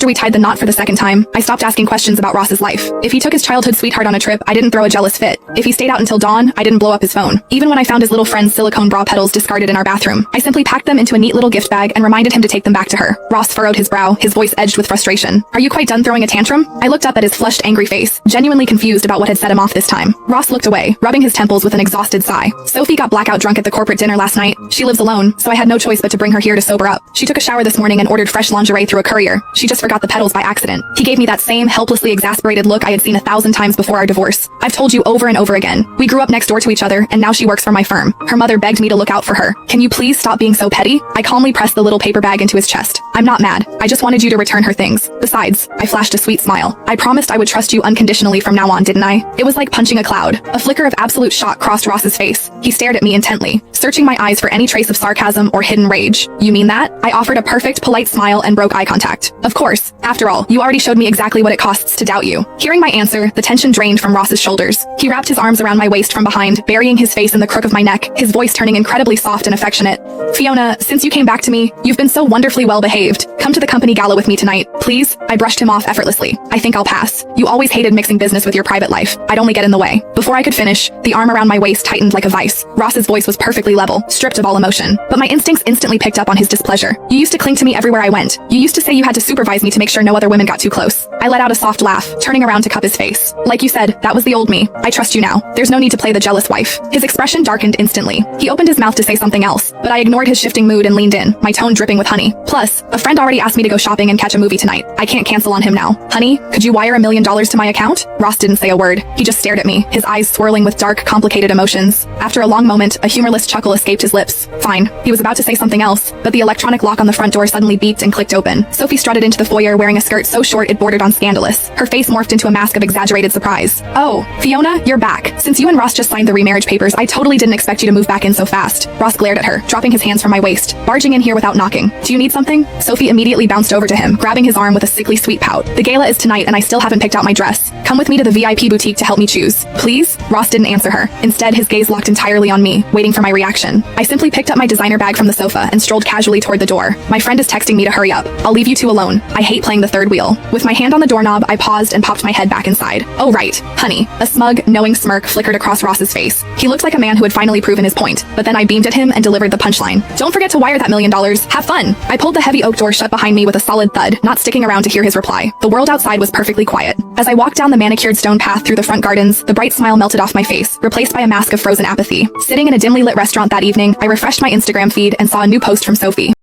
After we tied the knot for the second time, I stopped asking questions about Ross's life. If he took his childhood sweetheart on a trip, I didn't throw a jealous fit. If he stayed out until dawn, I didn't blow up his phone. Even when I found his little friend's silicone bra petals discarded in our bathroom, I simply packed them into a neat little gift bag and reminded him to take them back to her. Ross furrowed his brow, his voice edged with frustration. Are you quite done throwing a tantrum? I looked up at his flushed, angry face, genuinely confused about what had set him off this time. Ross looked away, rubbing his temples with an exhausted sigh. Sophie got blackout drunk at the corporate dinner last night. She lives alone, so I had no choice but to bring her here to sober up. She took a shower this morning and ordered fresh lingerie through a courier. She just forgot the petals by accident. He gave me that same helplessly exasperated look I had seen 1,000 times before our divorce. I've told you over and over again. We grew up next door to each other, and now she works for my firm. Her mother begged me to look out for her. Can you please stop being so petty? I calmly pressed the little paper bag into his chest. I'm not mad. I just wanted you to return her things. Besides, I flashed a sweet smile. I promised I would trust you unconditionally from now on, didn't I? It was like punching a cloud. A flicker of absolute shock crossed Ross's face. He stared at me intently, searching my eyes for any trace of sarcasm or hidden rage. You mean that? I offered a perfect, polite smile and broke eye contact. Of course. After all, you already showed me exactly what it costs to doubt you. Hearing my answer, the tension drained from Ross's shoulders. He wrapped his arms around my waist from behind, burying his face in the crook of my neck, his voice turning incredibly soft and affectionate. Fiona, since you came back to me, you've been so wonderfully well behaved. Come to the company gala with me tonight, please? I brushed him off effortlessly. I think I'll pass. You always hated mixing business with your private life. I'd only get in the way. Before I could finish, the arm around my waist tightened like a vice. Ross's voice was perfectly level, stripped of all emotion. But my instincts instantly picked up on his displeasure. You used to cling to me everywhere I went. You used to say you had to supervise me to make sure no other women got too close. I let out a soft laugh, turning around to cup his face. Like you said, that was the old me. I trust you now. There's no need to play the jealous wife. His expression darkened instantly. He opened his mouth to say something else, but I ignored his shifting mood and leaned in, my tone dripping with honey. Plus, a friend already asked me to go shopping and catch a movie tonight. I can't cancel on him now. Honey, could you wire $1 million to my account? Ross didn't say a word. He just stared at me, his eyes swirling with dark, complicated emotions. After a long moment, a humorless chuckle escaped his lips. Fine. He was about to say something else, but the electronic lock on the front door suddenly beeped and clicked open. Sophie strutted into the foyer wearing a skirt so short it bordered on scandalous. Her face morphed into a mask of exaggerated surprise. Oh, Fiona, you're back. Since you and Ross just signed the remarriage papers, I totally didn't expect you to move back in so fast. Ross glared at her, dropping his hands from my waist, barging in here without knocking. Do you need something? Sophie immediately bounced over to him, grabbing his arm with a sickly sweet pout. The gala is tonight and I still haven't picked out my dress. Come with me to the VIP boutique to help me choose. Please? Ross didn't answer her. Instead, his gaze locked entirely on me, waiting for my reaction. I simply picked up my designer bag from the sofa and strolled casually toward the door. My friend is texting me to hurry up. I'll leave you two alone. I hate playing the third wheel. With my hand on the doorknob, I paused and popped my head back inside. Oh right, honey. A smug, knowing smirk flickered across Ross's face. He looked like a man who had finally proven his point, but then I beamed at him and delivered the punchline. Don't forget to wire that $1 million. Have fun. I pulled the heavy oak door shut behind me with a solid thud, not sticking around to hear his reply. The world outside was perfectly quiet. As I walked down the manicured stone path through the front gardens, the bright smile melted off my face, replaced by a mask of frozen apathy. Sitting in a dimly lit restaurant that evening, I refreshed my Instagram feed and saw a new post from Sophie.